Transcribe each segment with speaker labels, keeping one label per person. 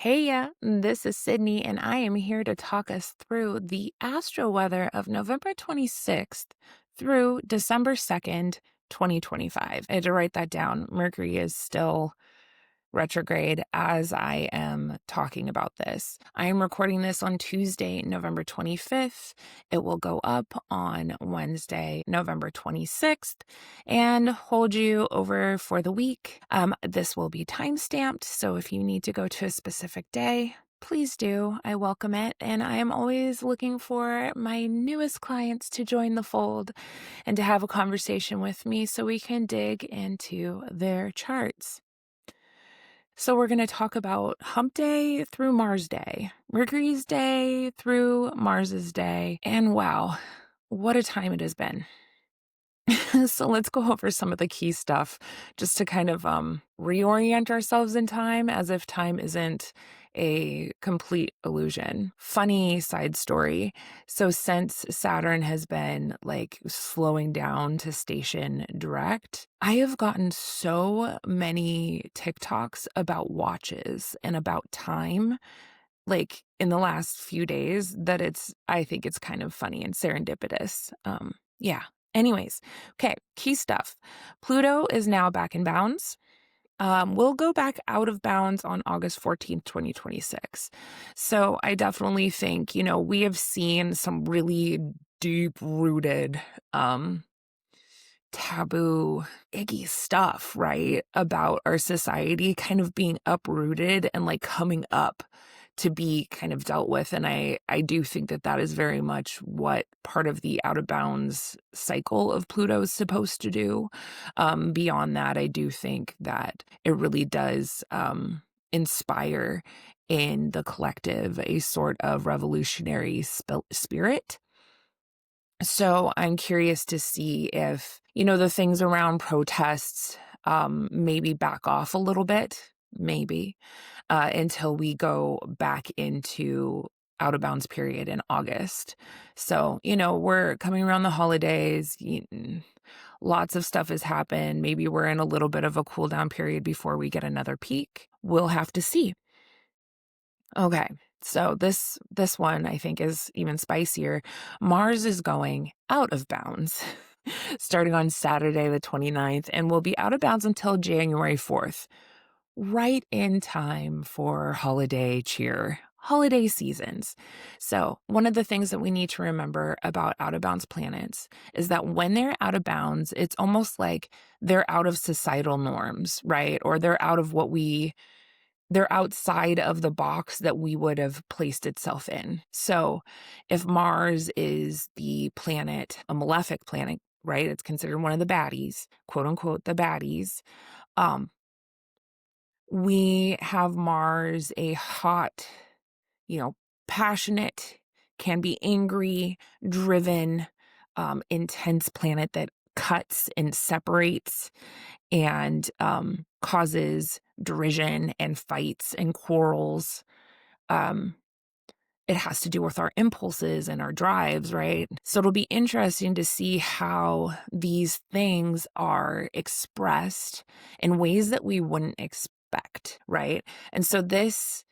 Speaker 1: Hey, this is Sydney, and I am here to talk us through the astro weather of November 26th through December 2nd, 2025. I had to write that down. Mercury is still retrograde as I am talking about this. I am recording this on Tuesday, November 25th. It will go up on Wednesday, November 26th, and hold you over for the week. This will be time stamped, so if you need to go to a specific day, please do. I welcome it, and I am always looking for my newest clients to join the fold and to have a conversation with me so we can dig into their charts. So we're going to talk about Hump Day through Mars Day, Mercury's Day through Mars's Day, and wow, what a time it has been. So let's go over some of the key stuff just to kind of reorient ourselves in time as if time isn't a complete illusion. Funny side story. So since Saturn has been like slowing down to station direct, I have gotten so many TikToks about watches and about time like in the last few days that I think it's kind of funny and serendipitous. Yeah. Anyways, okay, key stuff. Pluto is now back in bounds. We'll go back out of bounds on August 14th, 2026. So I definitely think, we have seen some really deep-rooted, taboo, icky stuff, right? About our society kind of being uprooted and like coming up to be kind of dealt with. And I do think that is very much what part of the out of bounds cycle of Pluto is supposed to do. Beyond that, I do think that it really does inspire in the collective a sort of revolutionary spirit. So I'm curious to see if, the things around protests maybe back off a little bit, maybe, until we go back into out of bounds period in August. So, we're coming around the holidays. Lots of stuff has happened. Maybe we're in a little bit of a cool down period before we get another peak. We'll have to see. Okay. So this one I think is even spicier. Mars is going out of bounds starting on Saturday the 29th and will be out of bounds until January 4th. Right in time for holiday cheer, holiday seasons. So one of the things that we need to remember about out of bounds planets is that when they're out of bounds, it's almost like they're out of societal norms, right? Or they're outside of the box that we would have placed itself in. So if Mars is the planet, a malefic planet, right? It's considered one of the baddies, quote unquote, the baddies. We have Mars, a hot, passionate, can be angry, driven, intense planet that cuts and separates and causes derision and fights and quarrels. It has to do with our impulses and our drives, right? So it'll be interesting to see how these things are expressed in ways that we wouldn't expect, right? And so this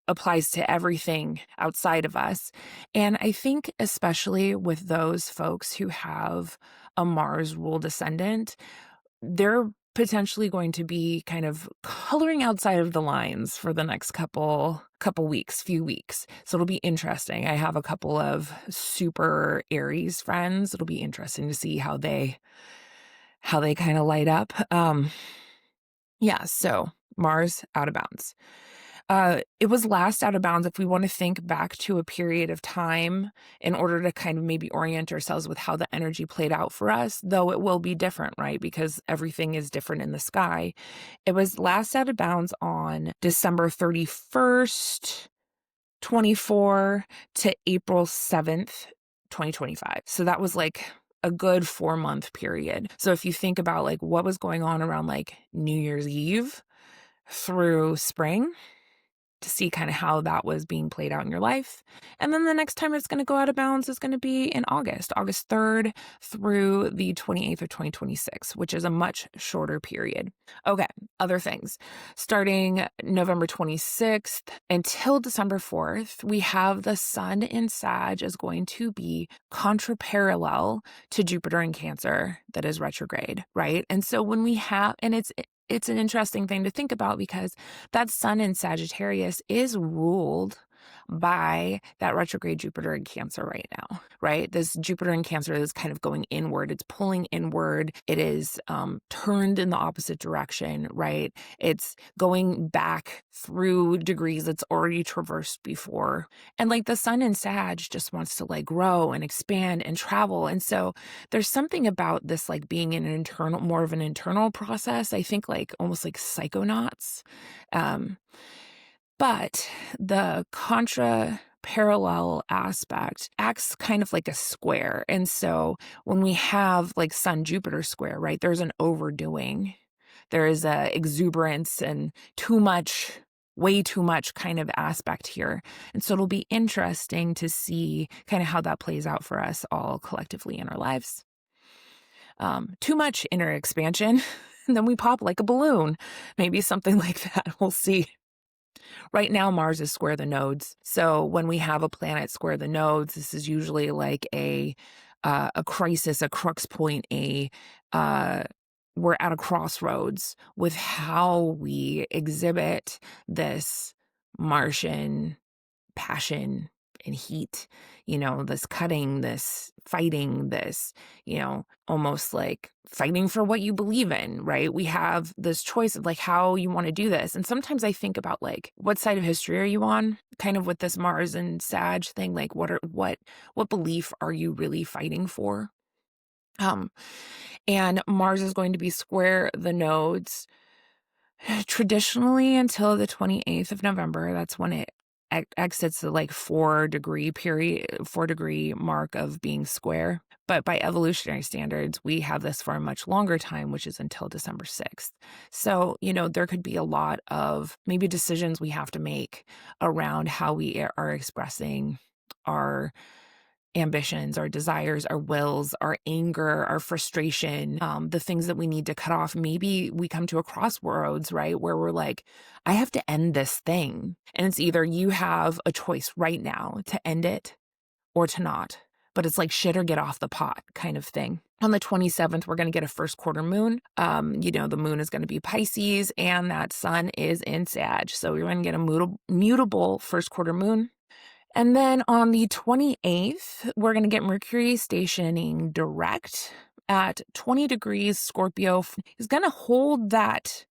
Speaker 1: applies to everything outside of us. And I think especially with those folks who have a Mars rule descendant, they're potentially going to be kind of coloring outside of the lines for the next few weeks. So it'll be interesting. I have a couple of super Aries friends. It'll be interesting to see how they kind of light up. Yeah, so Mars out of bounds. It was last out of bounds if we want to think back to a period of time in order to kind of maybe orient ourselves with how the energy played out for us, though it will be different, right? Because everything is different in the sky. It was last out of bounds on December 31st, 24 to April 7th, 2025. So that was like a good 4-month period. So if you think about like what was going on around like New Year's Eve through spring, to see kind of how that was being played out in your life. And then the next time it's going to go out of balance is going to be in August 3rd through the 28th of 2026, which is a much shorter period. Okay, other things. Starting November 26th until December 4th, we have the sun in Sag is going to be contraparallel to Jupiter in Cancer that is retrograde, right? And so when we have, and it's an interesting thing to think about because that sun in Sagittarius is ruled by that retrograde Jupiter in Cancer right now, right? This Jupiter in Cancer is kind of going inward. It's pulling inward. It is turned in the opposite direction, right? It's going back through degrees it's already traversed before. And like the sun in Sag just wants to like grow and expand and travel. And so there's something about this like being an internal, more of an internal process. I think like almost like psychonauts. But the contra parallel aspect acts kind of like a square. And so when we have like Sun Jupiter square, right, there's an overdoing. There is a exuberance and too much, way too much kind of aspect here. And so it'll be interesting to see kind of how that plays out for us all collectively in our lives. Too much inner expansion, and then we pop like a balloon. Maybe something like that. We'll see. Right now, Mars is square the nodes. So when we have a planet square the nodes, this is usually like a crisis, a crux point, we're at a crossroads with how we exhibit this Martian passion and heat, this cutting, this fighting, this, almost like fighting for what you believe in, right? We have this choice of like how you want to do this. And sometimes I think about like, what side of history are you on? Kind of with this Mars and Sag thing, like what belief are you really fighting for? And Mars is going to be square the nodes traditionally until the 28th of November. That's when it exits the like 4-degree mark of being square. But by evolutionary standards, we have this for a much longer time, which is until December 6th. So, there could be a lot of maybe decisions we have to make around how we are expressing our ambitions, our desires, our wills, our anger, our frustration, the things that we need to cut off. Maybe we come to a crossroads, right? Where we're like, I have to end this thing. And it's either you have a choice right now to end it or to not. But it's like shit or get off the pot kind of thing. On the 27th, we're going to get a first quarter moon. The moon is going to be Pisces and that sun is in Sag. So we're going to get a mutable first quarter moon. And then on the 28th, we're going to get Mercury stationing direct at 20 degrees Scorpio. Is going to hold that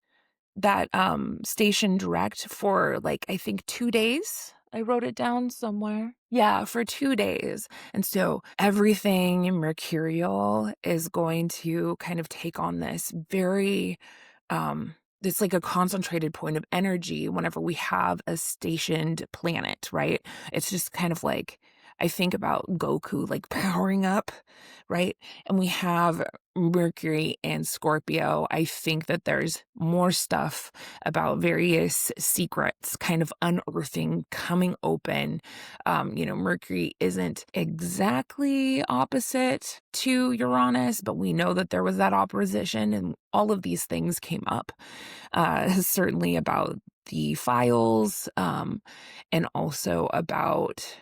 Speaker 1: station direct for like, I think 2 days. I wrote it down somewhere. Yeah, for 2 days. And so everything mercurial is going to kind of take on this very, it's like a concentrated point of energy whenever we have a stationed planet, right? It's just kind of like, I think about Goku like powering up, right? And we have Mercury and Scorpio. I think that there's more stuff about various secrets kind of unearthing, coming open. Mercury isn't exactly opposite to Uranus, but we know that there was that opposition and all of these things came up, certainly about the files, and also about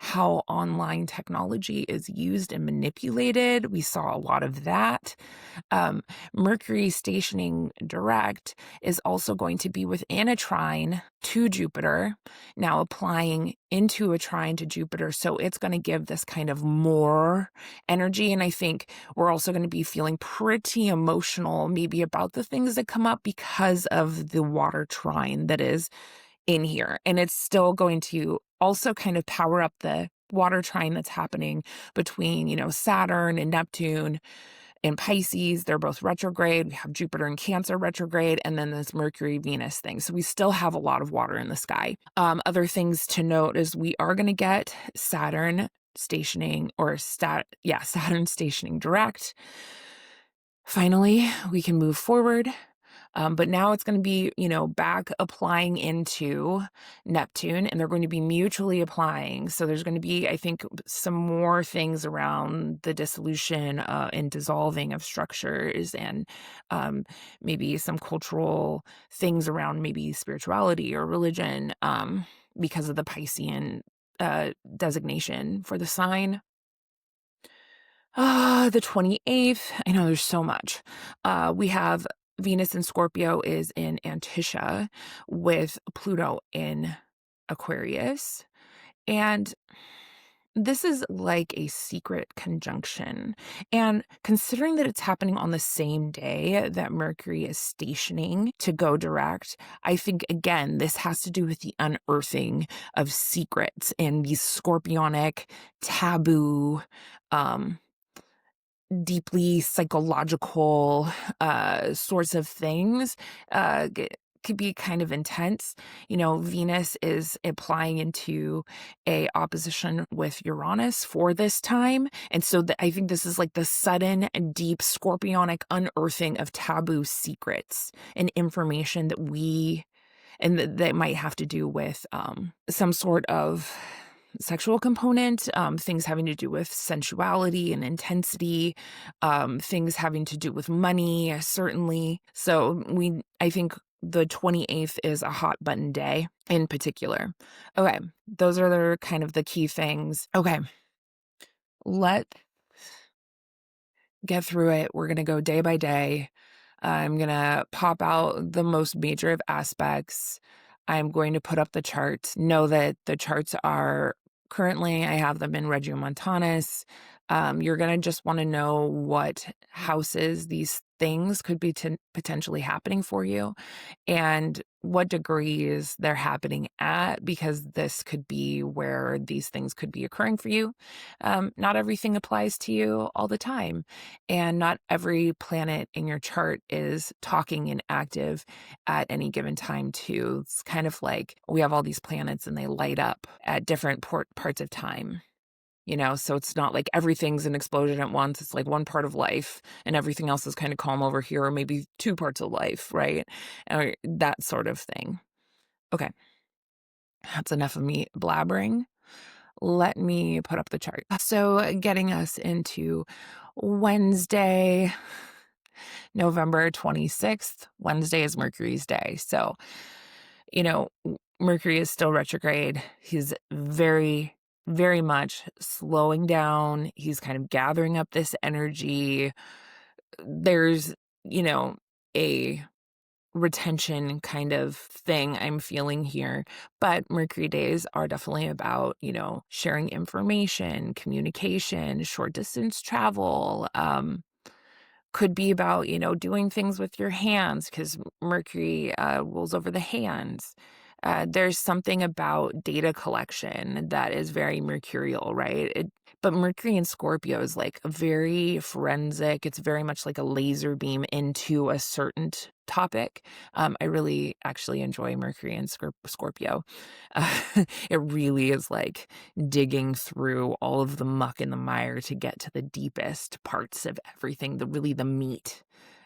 Speaker 1: how online technology is used and manipulated. We saw a lot of that. Mercury stationing direct is also going to be within a trine to Jupiter, now applying into a trine to Jupiter. So it's going to give this kind of more energy. And I think we're also going to be feeling pretty emotional, maybe about the things that come up because of the water trine that is in here. And it's still going to also kind of power up the water trine that's happening between, Saturn and Neptune and Pisces. They're both retrograde. We have Jupiter and Cancer retrograde, and then this Mercury Venus thing. So we still have a lot of water in the sky. Other things to note is we are going to get Saturn stationing Saturn stationing direct. Finally, we can move forward. But now it's going to be, back applying into Neptune, and they're going to be mutually applying. So there's going to be, I think, some more things around the dissolution and dissolving of structures, and maybe some cultural things around maybe spirituality or religion, because of the Piscean designation for the sign. The 28th. I know there's so much. We have Venus in Scorpio is in Antisha with Pluto in Aquarius. And this is like a secret conjunction. And considering that it's happening on the same day that Mercury is stationing to go direct, I think, again, this has to do with the unearthing of secrets and these scorpionic, taboo, deeply psychological sorts of things. Could be kind of intense. Venus is applying into a opposition with Uranus for this time. And so I think this is like the sudden and deep scorpionic unearthing of taboo secrets and information that might have to do with some sort of sexual component, things having to do with sensuality and intensity, things having to do with money, certainly. So I think the 28th is a hot button day in particular. Okay, those are kind of the key things. Okay, let's get through it. We're going to go day by day. I'm going to pop out the most major of aspects. I'm going to put up the charts. Know that the charts are currently, I have them in Regiomontanus. You're going to just want to know what houses these things could be potentially happening for you and what degrees they're happening at, because this could be where these things could be occurring for you. Not everything applies to you all the time, and not every planet in your chart is talking and active at any given time too. It's kind of like we have all these planets and they light up at different parts of time. So it's not like everything's an explosion at once. It's like one part of life and everything else is kind of calm over here, or maybe two parts of life, right? Or that sort of thing. Okay. That's enough of me blabbering. Let me put up the chart. So getting us into Wednesday, November 26th. Wednesday is Mercury's day. So, Mercury is still retrograde. He's very, very much slowing down. He's kind of gathering up this energy. There's, a retention kind of thing I'm feeling here. But Mercury days are definitely about, sharing information, communication, short distance travel, could be about, doing things with your hands, because Mercury rules over the hands. There's something about data collection that is very mercurial, right? But Mercury in Scorpio is like very forensic. It's very much like a laser beam into a certain topic. I really actually enjoy Mercury in Scorpio. It really is like digging through all of the muck and the mire to get to the deepest parts of everything, the meat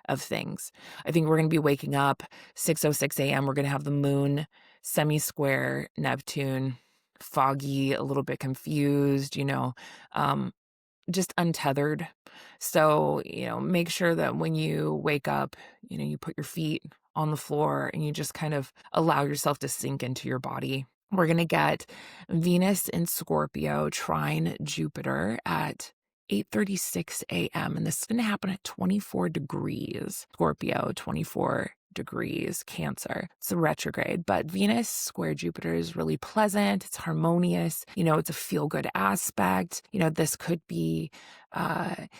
Speaker 1: of things. I think we're going to be waking up 6:06 a.m. We're going to have the moon semi-square Neptune, foggy, a little bit confused, just untethered. So, make sure that when you wake up, you put your feet on the floor and you just kind of allow yourself to sink into your body. We're going to get Venus in Scorpio trine Jupiter at 8:36 a.m. And this is going to happen at 24 degrees Scorpio, 24 degrees Cancer. It's a retrograde, but Venus square Jupiter is really pleasant. It's harmonious. It's a feel-good aspect. This could be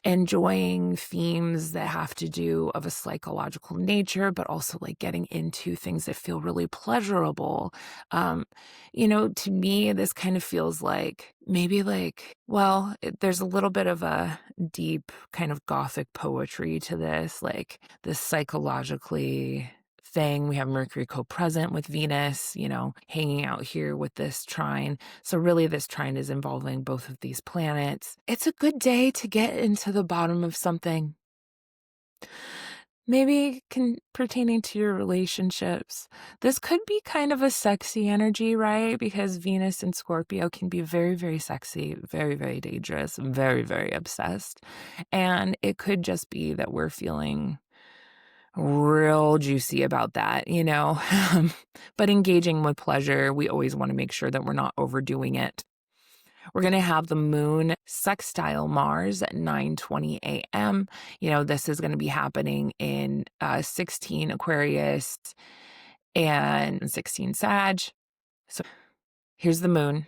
Speaker 1: enjoying themes that have to do of a psychological nature, but also like getting into things that feel really pleasurable. To me, this kind of feels like maybe there's a little bit of a deep kind of gothic poetry to this, like this psychologically thing. We have Mercury co-present with Venus, hanging out here with this trine. So really this trine is involving both of these planets. It's a good day to get into the bottom of something. Maybe pertaining to your relationships. This could be kind of a sexy energy, right? Because Venus in Scorpio can be very, very sexy, very, very dangerous, very, very obsessed. And it could just be that we're feeling real juicy about that, you know? But engaging with pleasure, we always want to make sure that we're not overdoing it. We're going to have the moon sextile Mars at 9:20 a.m. You know, this is going to be happening in 16 Aquarius and 16 Sag. So here's the moon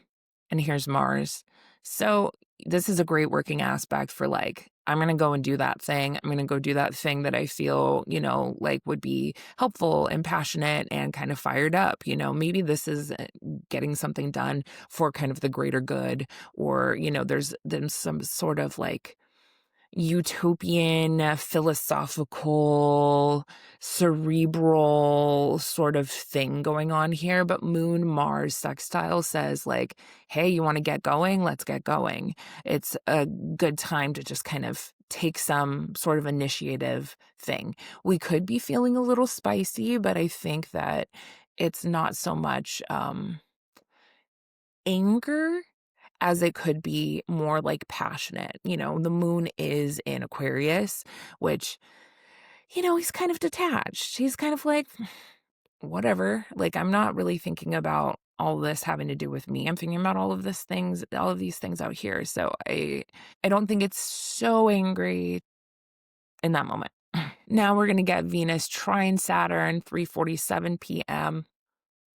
Speaker 1: and here's Mars. So this is a great working aspect for like, I'm going to go and do that thing. I'm going to go do that thing that I feel, you know, like would be helpful and passionate and kind of fired up. You know, maybe this is getting something done for kind of the greater good, or, you know, there's some sort of like utopian, philosophical, cerebral sort of thing going on here. But Moon Mars sextile says, like, hey, you want to get going? Let's get going. It's a good time to just kind of take some sort of initiative thing. We could be feeling a little spicy, but I think that it's not so much anger as it could be more like passionate. You know, the moon is in Aquarius, which, you know, he's kind of detached. He's kind of like, whatever. Like, I'm not really thinking about all this having to do with me. I'm thinking about all of these things out here. So I don't think it's so angry in that moment. Now we're going to get Venus trine Saturn, 3:47 p.m.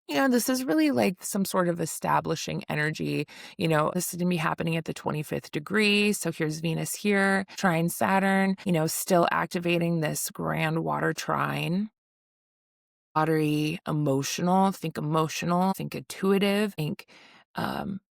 Speaker 1: You know, this is really like some sort of establishing energy. You know, this is going to be happening at the 25th degree. So here's Venus here, trine Saturn, you know, still activating this grand water trine. Watery, emotional, think intuitive, think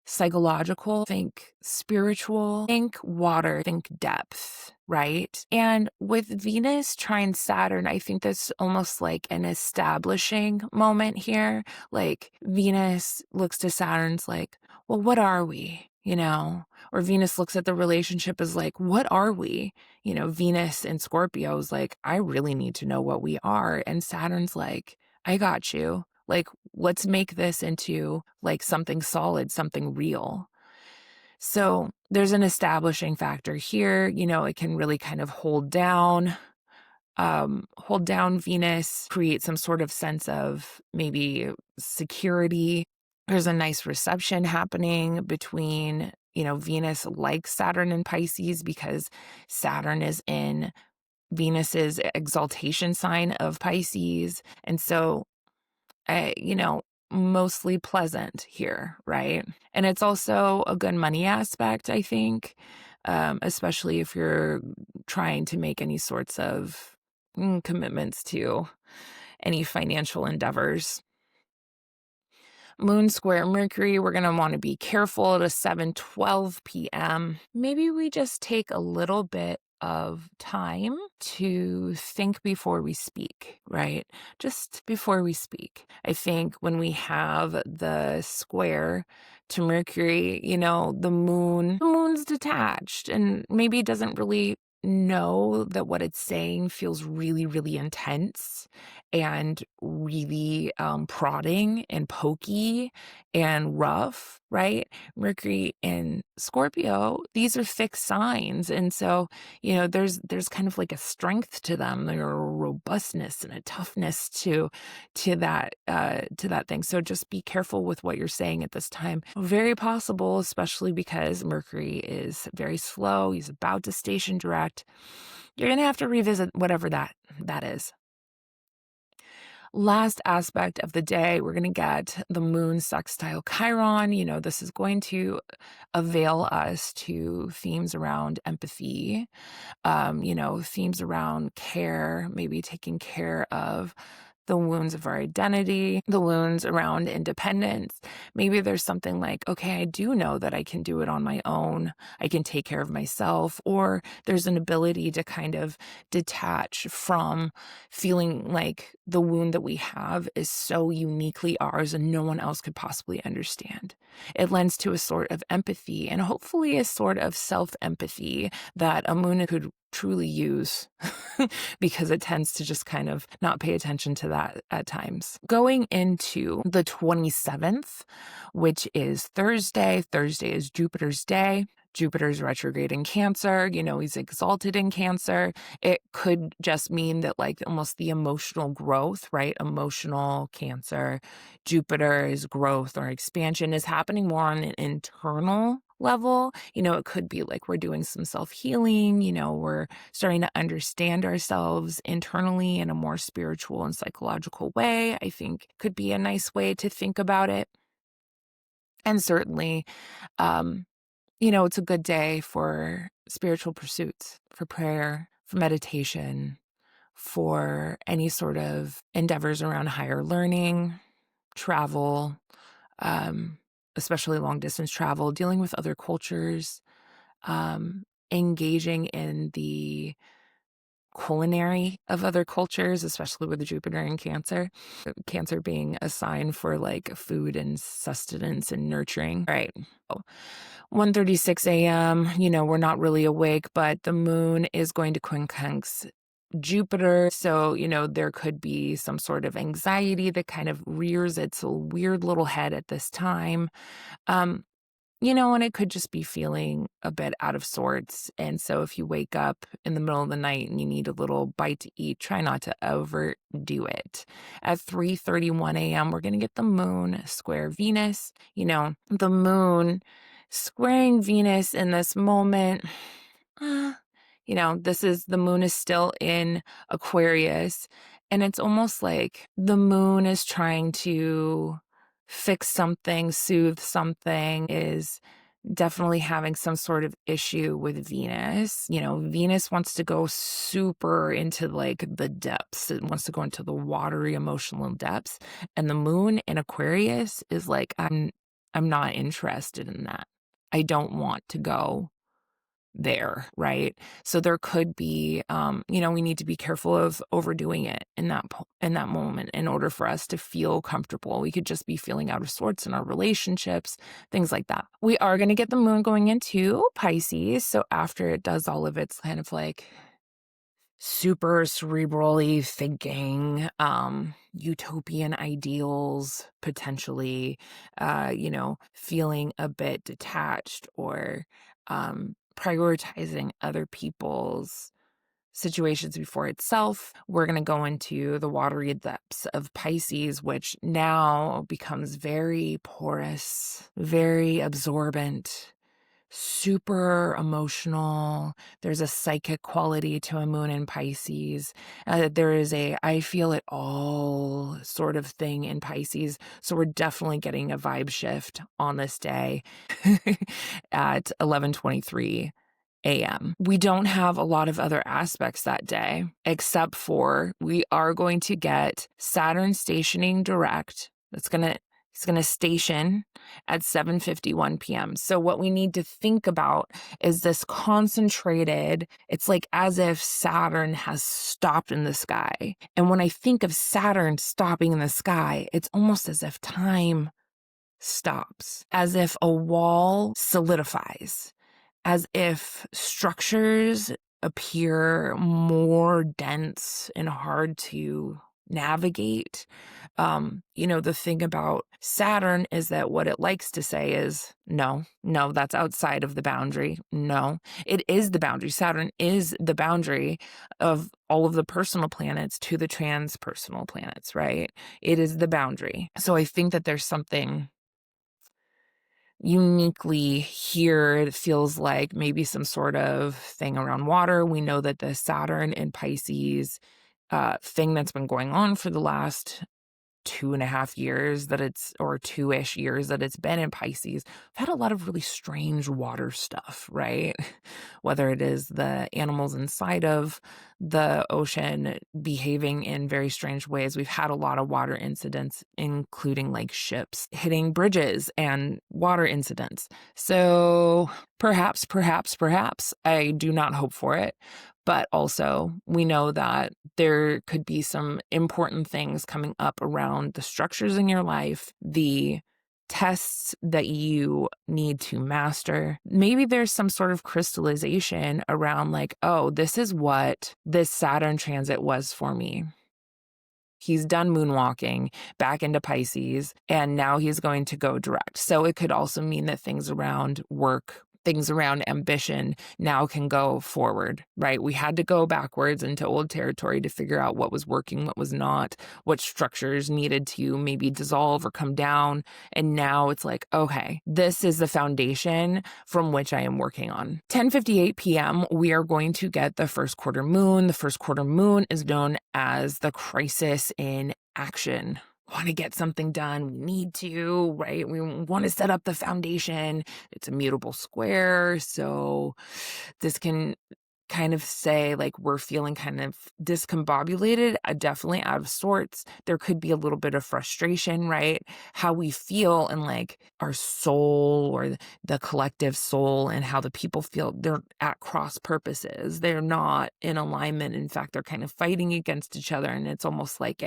Speaker 1: psychological, think spiritual, think water, think depth, right? And with Venus trine Saturn, I think that's almost like an establishing moment here. Like Venus looks to Saturn's like, well, what are we? You know, or Venus looks at the relationship as like, what are we? You know, Venus in Scorpio is like, I really need to know what we are. And Saturn's like, I got you. Like, let's make this into like something solid, something real. So there's an establishing factor here. You know, it can really kind of hold down Venus, create some sort of sense of maybe security. There's a nice reception happening between, you know, Venus like Saturn and Pisces, because Saturn is in Venus's exaltation sign of Pisces. And so, you know, mostly pleasant here, right? And it's also a good money aspect, I think, especially if you're trying to make any sorts of commitments to any financial endeavors. Moon square Mercury, we're going to want to be careful at 7:12 p.m. Maybe we just take a little bit of time to think before we speak, right? Just before we speak. I think when we have the square to Mercury, you know, the moon's detached and maybe it doesn't really know that what it's saying feels really, really intense and really prodding and pokey and rough, right? Mercury in Scorpio, these are fixed signs. And so, you know, there's kind of like a strength to them. There's a robustness and a toughness to that thing. So just be careful with what you're saying at this time. Very possible, especially because Mercury is very slow. He's about to station direct. You're going to have to revisit whatever that is. Last aspect of the day, we're going to get the moon sextile Chiron. You know, this is going to avail us to themes around empathy, you know, themes around care, maybe taking care of the wounds of our identity, the wounds around independence. Maybe there's something like, okay, I do know that I can do it on my own. I can take care of myself. Or there's an ability to kind of detach from feeling like the wound that we have is so uniquely ours and no one else could possibly understand. It lends to a sort of empathy and hopefully a sort of self-empathy that a moon could truly use because it tends to just kind of not pay attention to that at times. Going into the 27th, which is Thursday. Thursday is Jupiter's day. Jupiter's retrograde in Cancer, he's exalted in Cancer. It could just mean that like almost the emotional growth, right? Emotional Cancer, Jupiter's growth or expansion is happening more on an internal level. It could be like we're doing some self-healing, we're starting to understand ourselves internally in a more spiritual and psychological way. I think could be a nice way to think about it. And certainly, it's a good day for spiritual pursuits, for prayer, for meditation, for any sort of endeavors around higher learning, travel, especially long distance travel, dealing with other cultures, engaging in the culinary of other cultures, especially with the Jupiter in Cancer. Cancer being a sign for like food and sustenance and nurturing. Right. 1:36 a.m., we're not really awake, but the moon is going to quincunx Jupiter. So, there could be some sort of anxiety that kind of rears its weird little head at this time. And it could just be feeling a bit out of sorts. And so if you wake up in the middle of the night and you need a little bite to eat, try not to overdo it. At 3:31 a.m., we're going to get the moon square Venus. The moon squaring Venus in this moment. The moon is still in Aquarius, and it's almost like the moon is trying to fix something, soothe something, is definitely having some sort of issue with Venus. Venus wants to go super into like the depths. It wants to go into the watery emotional depths. And the moon in Aquarius is like, I'm not interested in that. I don't want to go there, right? So there could be, we need to be careful of overdoing it in that moment in order for us to feel comfortable. We could just be feeling out of sorts in our relationships, things like that. We are going to get the moon going into Pisces. So after it does all of its kind of like super cerebrally thinking, utopian ideals, potentially, feeling a bit detached or prioritizing other people's situations before itself. We're going to go into the watery depths of Pisces, which now becomes very porous, very absorbent, super emotional. There's a psychic quality to a moon in Pisces. There is a I feel it all sort of thing in Pisces. So we're definitely getting a vibe shift on this day at 11:23 a.m. We don't have a lot of other aspects that day, except for we are going to get Saturn stationing direct. It's going to station at 7:51 p.m. So what we need to think about is this concentrated, it's like as if Saturn has stopped in the sky. And when I think of Saturn stopping in the sky, it's almost as if time stops, as if a wall solidifies, as if structures appear more dense and hard to navigate. The thing about Saturn is that what it likes to say is, no, that's outside of the boundary. No, it is the boundary. Saturn is the boundary of all of the personal planets to the transpersonal planets, right? It is the boundary. So I think that there's something uniquely here. It feels like maybe some sort of thing around water. We know that the Saturn in Pisces thing that's been going on for the last 2.5 years or 2-ish years that it's been in Pisces, I've had a lot of really strange water stuff, right? Whether it is the animals inside of the ocean behaving in very strange ways. We've had a lot of water incidents, including like ships hitting bridges and water incidents. So perhaps, I do not hope for it. But also, we know that there could be some important things coming up around the structures in your life, the tests that you need to master. Maybe there's some sort of crystallization around like, oh, this is what this Saturn transit was for me. He's done moonwalking back into Pisces, and now he's going to go direct. So it could also mean that things around work, things around ambition now can go forward, right? We had to go backwards into old territory to figure out what was working, what was not, what structures needed to maybe dissolve or come down. And now it's like, okay, this is the foundation from which I am working on. 10:58 p.m., we are going to get the first quarter moon. The first quarter moon is known as the crisis in action. Want to get something done, we need to, right? We want to set up the foundation. It's a mutable square, so this can kind of say like we're feeling kind of discombobulated, definitely out of sorts. There could be a little bit of frustration, right? How we feel and like our soul or the collective soul and how the people feel, they're at cross purposes. They're not in alignment. In fact, they're kind of fighting against each other, and it's almost like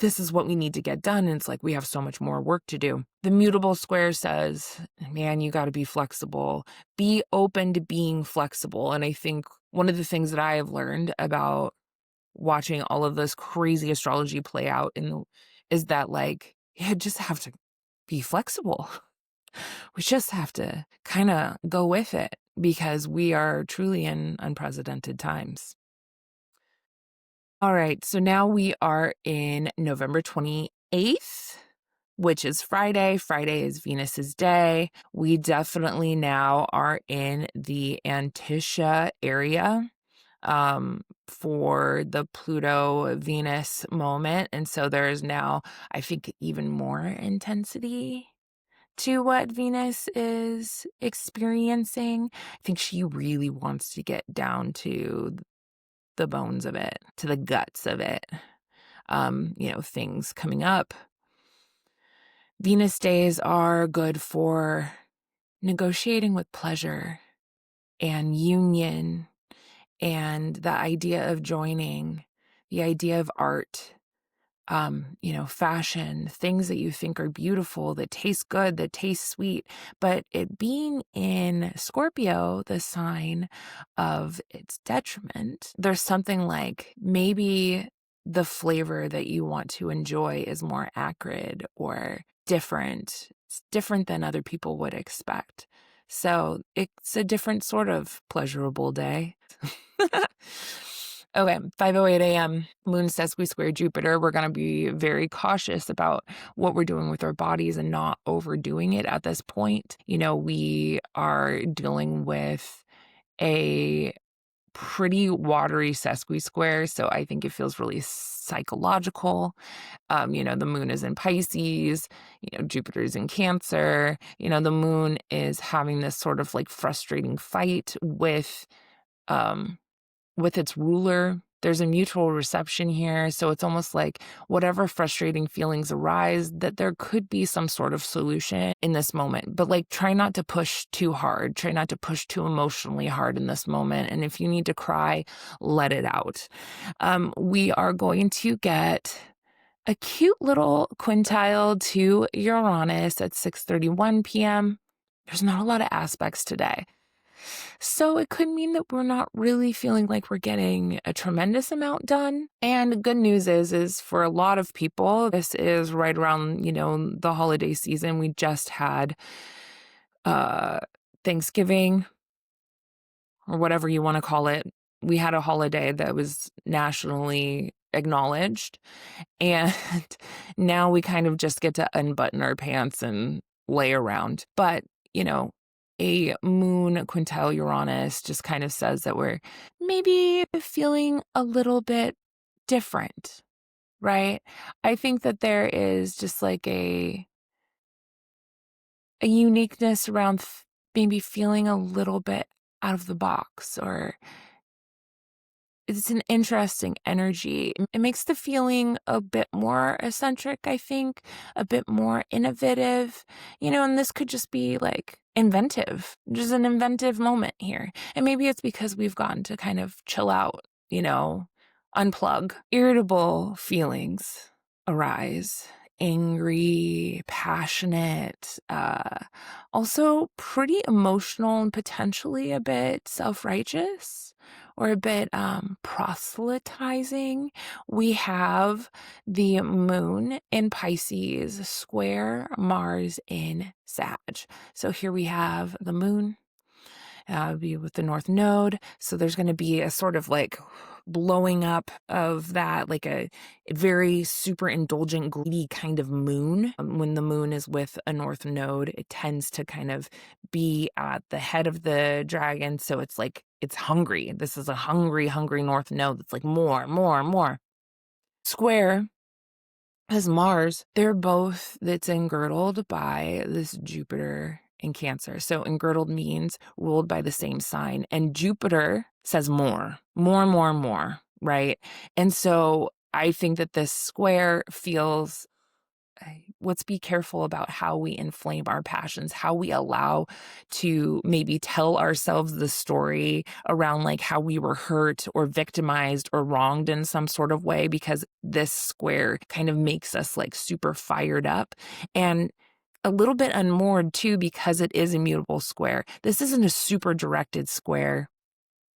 Speaker 1: this is what we need to get done. And it's like, we have so much more work to do. The mutable square says, man, you got to be flexible, be open to being flexible. And I think one of the things that I have learned about watching all of this crazy astrology play out is that like, you just have to be flexible. We just have to kind of go with it because we are truly in unprecedented times. All right, so now we are in November 28th, which is Friday. Friday is Venus's day. We definitely now are in the Antisha area for the Pluto-Venus moment. And so there is now, I think, even more intensity to what Venus is experiencing. I think she really wants to get down to the bones of it, to the guts of it. Things coming up. Venus days are good for negotiating with pleasure and union and the idea of joining, the idea of art, fashion, things that you think are beautiful, that taste good, that taste sweet. But it being in Scorpio, the sign of its detriment, there's something like maybe the flavor that you want to enjoy is more acrid or different. It's different than other people would expect. So it's a different sort of pleasurable day. Okay, 5:08 a.m., Moon sesqui square Jupiter. We're going to be very cautious about what we're doing with our bodies and not overdoing it at this point. We are dealing with a pretty watery sesqui square, so I think it feels really psychological. The moon is in Pisces, Jupiter's in Cancer. The moon is having this sort of like frustrating fight with its ruler. There's a mutual reception here. So it's almost like whatever frustrating feelings arise, that there could be some sort of solution in this moment. But like, try not to push too hard. Try not to push too emotionally hard in this moment. And if you need to cry, let it out. We are going to get a cute little quintile to Uranus at 6:31 p.m. There's not a lot of aspects today. So it could mean that we're not really feeling like we're getting a tremendous amount done. And good news is for a lot of people, this is right around, the holiday season. We just had Thanksgiving, or whatever you want to call it. We had a holiday that was nationally acknowledged. And now we kind of just get to unbutton our pants and lay around. But, a moon quintile Uranus just kind of says that we're maybe feeling a little bit different, right? I think that there is just like a uniqueness around maybe feeling a little bit out of the box, or it's an interesting energy. It makes the feeling a bit more eccentric, I think, a bit more innovative, and this could just be like inventive, just an inventive moment here. And maybe it's because we've gotten to kind of chill out, unplug. Irritable feelings arise angry, passionate, also pretty emotional and potentially a bit self-righteous or a bit proselytizing. We have the moon in Pisces square Mars in Sag. So here we have the moon be with the North Node. So there's going to be a sort of like blowing up of that, like a very super indulgent, greedy kind of moon. When the moon is with a North Node, it tends to kind of be at the head of the dragon. So it's like, it's hungry. This is a hungry, hungry North Node that's like more, more, more. Square as Mars, they're both, that's engirdled by this Jupiter in Cancer. So engirdled means ruled by the same sign. And Jupiter says more, more, more, more, right? And so I think that this square feels, let's be careful about how we inflame our passions, how we allow to maybe tell ourselves the story around like how we were hurt or victimized or wronged in some sort of way, because this square kind of makes us like super fired up and a little bit unmoored too, because it is a mutable square. This isn't a super directed square.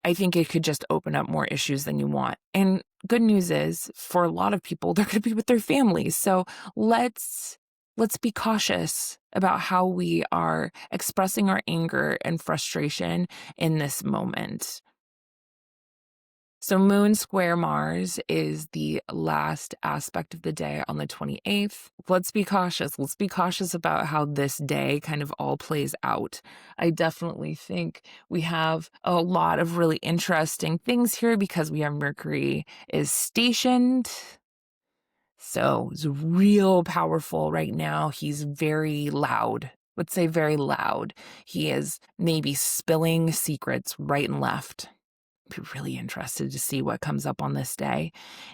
Speaker 1: I think it could just open up more issues than you want. And good news is, for a lot of people, they're going to be with their families. So let's be cautious about how we are expressing our anger and frustration in this moment. So Moon square Mars is the last aspect of the day on the 28th. Let's be cautious. Let's be cautious about how this day kind of all plays out. I definitely think we have a lot of really interesting things here because we have Mercury is stationed. So it's real powerful right now. He's very loud. Let's say very loud. He is maybe spilling secrets right and left. Be really interested to see what comes up on this day.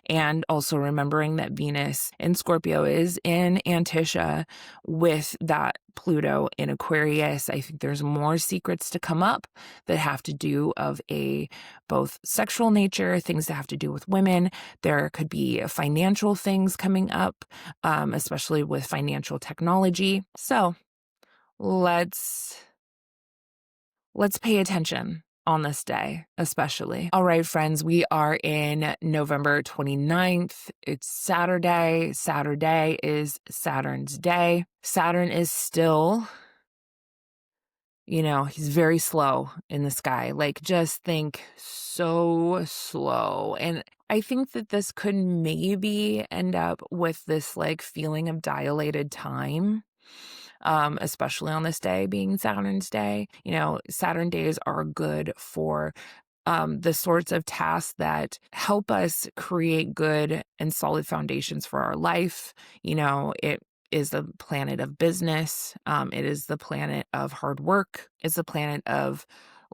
Speaker 1: And also remembering that Venus in Scorpio is in Antisha with that Pluto in Aquarius. I think there's more secrets to come up that have to do of a both sexual nature, things that have to do with women. There could be financial things coming up, especially with financial technology. So let's pay attention on this day, especially. All right, friends, we are in November 29th. It's Saturday. Saturday is Saturn's day. Saturn is still, he's very slow in the sky. Like, just think so slow. And I think that this could maybe end up with this like feeling of dilated time. Especially on this day being Saturn's day. Saturn days are good for the sorts of tasks that help us create good and solid foundations for our life. It is the planet of business. It is the planet of hard work. It's the planet of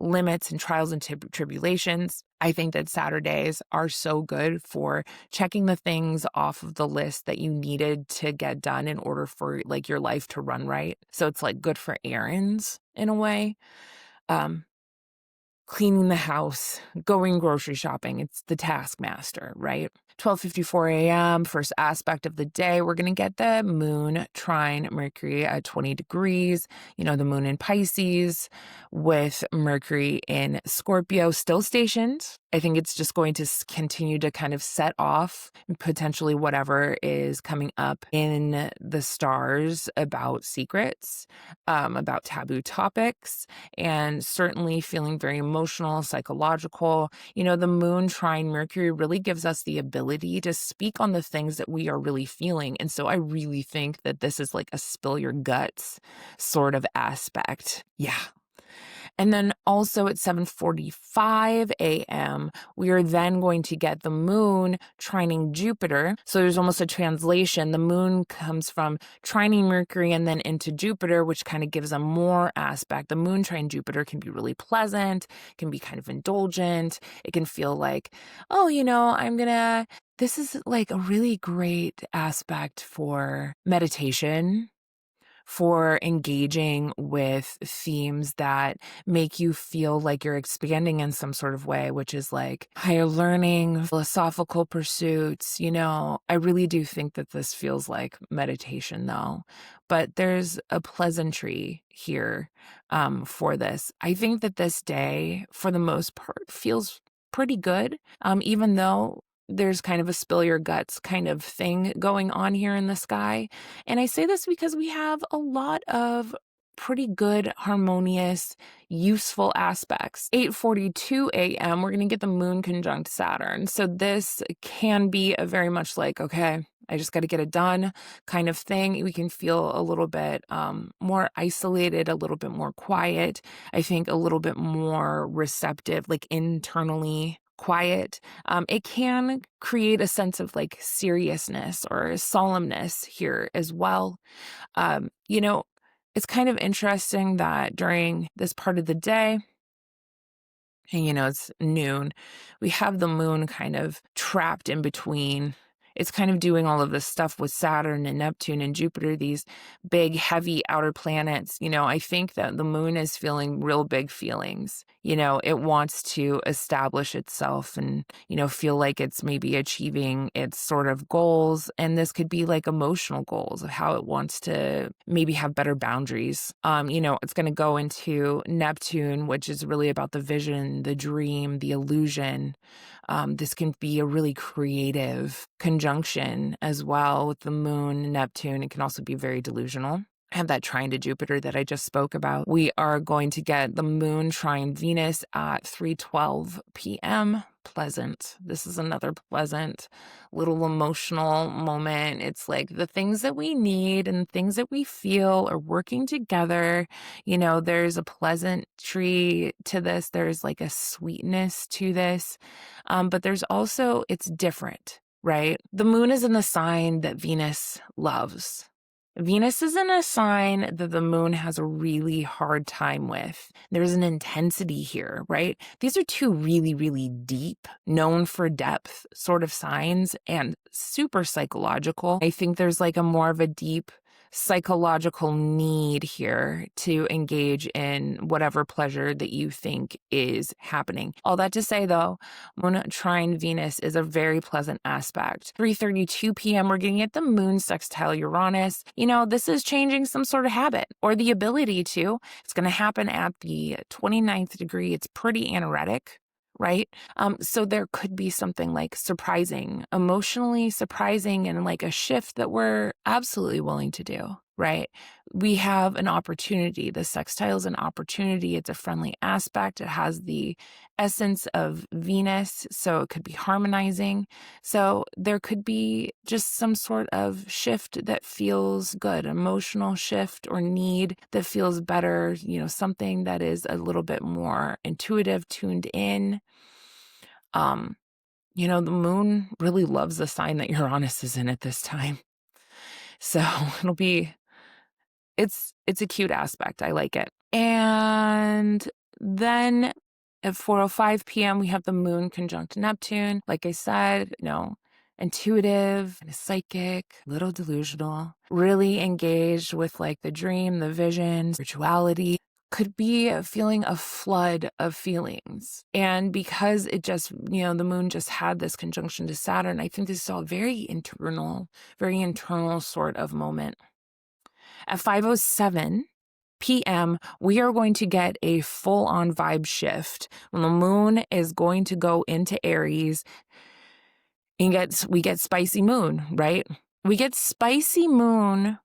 Speaker 1: limits and trials and tribulations. I think that Saturdays are so good for checking the things off of the list that you needed to get done in order for like your life to run right. So it's like good for errands in a way. Cleaning the house, going grocery shopping. It's the taskmaster, right? 12:54 a.m., first aspect of the day, we're going to get the moon trine Mercury at 20 degrees, the moon in Pisces with Mercury in Scorpio still stationed. I think it's just going to continue to kind of set off potentially whatever is coming up in the stars about secrets, about taboo topics, and certainly feeling very emotional, psychological. The moon trine Mercury really gives us the ability to speak on the things that we are really feeling. And so I really think that this is like a spill your guts sort of aspect. Yeah. And then also at 7:45 a.m., we are then going to get the moon trining Jupiter. So there's almost a translation. The moon comes from trining Mercury and then into Jupiter, which kind of gives a more aspect. The moon trine Jupiter can be really pleasant, can be kind of indulgent. It can feel like, this is like a really great aspect for meditation, for engaging with themes that make you feel like you're expanding in some sort of way, which is like higher learning, philosophical pursuits. I really do think that this feels like meditation though, but there's a pleasantry here for this. I think that this day, for the most part, feels pretty good, even though there's kind of a spill your guts kind of thing going on here in the sky. And I say this because we have a lot of pretty good, harmonious, useful aspects. 8:42 a.m., we're going to get the moon conjunct Saturn. So this can be a very much like, okay, I just got to get it done kind of thing. We can feel a little bit more isolated, a little bit more quiet. I think a little bit more receptive, like internally quiet. It can create a sense of like seriousness or solemnness here as well. It's kind of interesting that during this part of the day, and it's noon, we have the moon kind of trapped in between. It's kind of doing all of this stuff with Saturn and Neptune and Jupiter, these big, heavy outer planets. I think that the moon is feeling real big feelings. It wants to establish itself and, feel like it's maybe achieving its sort of goals. And this could be like emotional goals of how it wants to maybe have better boundaries. It's going to go into Neptune, which is really about the vision, the dream, the illusion. This can be a really creative conjunction as well with the moon, Neptune. It can also be very delusional. I have that trine to Jupiter that I just spoke about. We are going to get the moon trine Venus at 3:12 p.m. Pleasant. This is another pleasant little emotional moment. It's like the things that we need and things that we feel are working together. There's a pleasantry to this. There's like a sweetness to this. But there's also, it's different, right? The moon is in the sign that Venus loves. Venus is in a sign that the moon has a really hard time with. There's an intensity here, right? These are two really, really deep, known for depth sort of signs and super psychological. I think there's like a more of a deep psychological need here to engage in whatever pleasure that you think is happening. All that to say though, moon trine Venus is a very pleasant aspect. 3:32 p.m. we're getting at the moon sextile Uranus. This is changing some sort of habit or the ability to. It's going to happen at the 29th degree. It's pretty anoretic, right? So there could be something like surprising, emotionally surprising, and like a shift that we're absolutely willing to do, right? We have an opportunity. The sextile is an opportunity. It's a friendly aspect. It has the essence of Venus, so it could be harmonizing. So there could be just some sort of shift that feels good, emotional shift or need that feels better, something that is a little bit more intuitive, tuned in. The moon really loves the sign that Uranus is in at this time. So it's a cute aspect. I like it. And then at 4:05 p.m., we have the moon conjunct Neptune. Like I said, intuitive, and psychic, little delusional, really engaged with like the dream, the vision, spirituality. Could be feeling a flood of feelings. And because it just, the moon just had this conjunction to Saturn, I think this is all very internal sort of moment. At 5:07 p.m., we are going to get a full-on vibe shift when the moon is going to go into Aries and we get spicy moon, right? We get spicy moon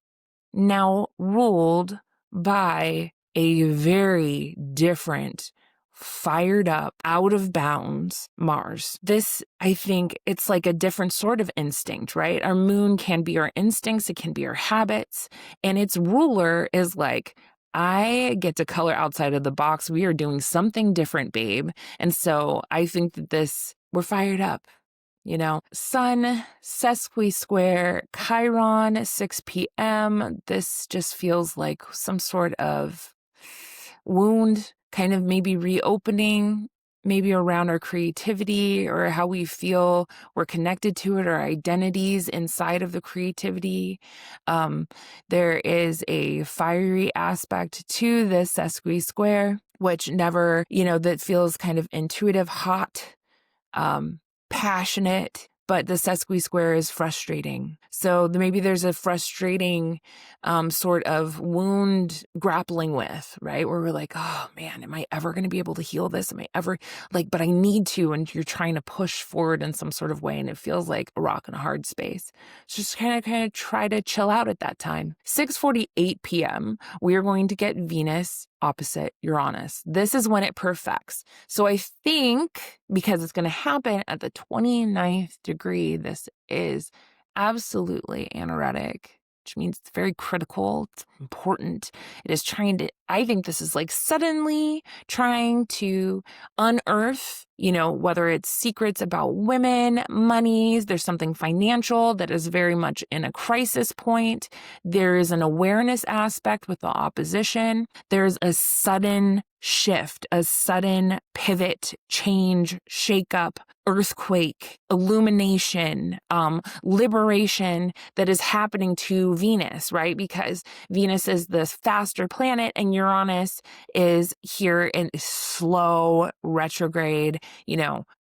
Speaker 1: now ruled by a very different, fired up, out of bounds Mars. This, I think, it's like a different sort of instinct, right? Our moon can be our instincts, it can be our habits, and its ruler is like, I get to color outside of the box. We are doing something different, babe. And so I think that we're fired up. Sun, sesqui square, Chiron, 6 p.m. This just feels like some sort of wound, kind of maybe reopening maybe around our creativity or how we feel we're connected to it, or identities inside of the creativity. There is a fiery aspect to this sesqui square, which never, that feels kind of intuitive, hot, passionate, but the sesqui square is frustrating. So maybe there's a frustrating sort of wound grappling with, right? Where we're like, oh man, am I ever going to be able to heal this? Am I ever but I need to, and you're trying to push forward in some sort of way, and it feels like a rock in a hard space. So just kind of try to chill out at that time. 6:48 p.m., we are going to get Venus opposite Uranus. This is when it perfects. So I think because it's going to happen at the 29th degree, this is absolutely anaretic, which means it's very critical. It's important. It is I think this is like suddenly trying to unearth, whether it's secrets about women, monies, there's something financial that is very much in a crisis point. There is an awareness aspect with the opposition. There's a sudden shift, a sudden pivot, change, shakeup, earthquake, illumination, liberation that is happening to Venus, right? Because Venus is the faster planet and Uranus is here in slow retrograde,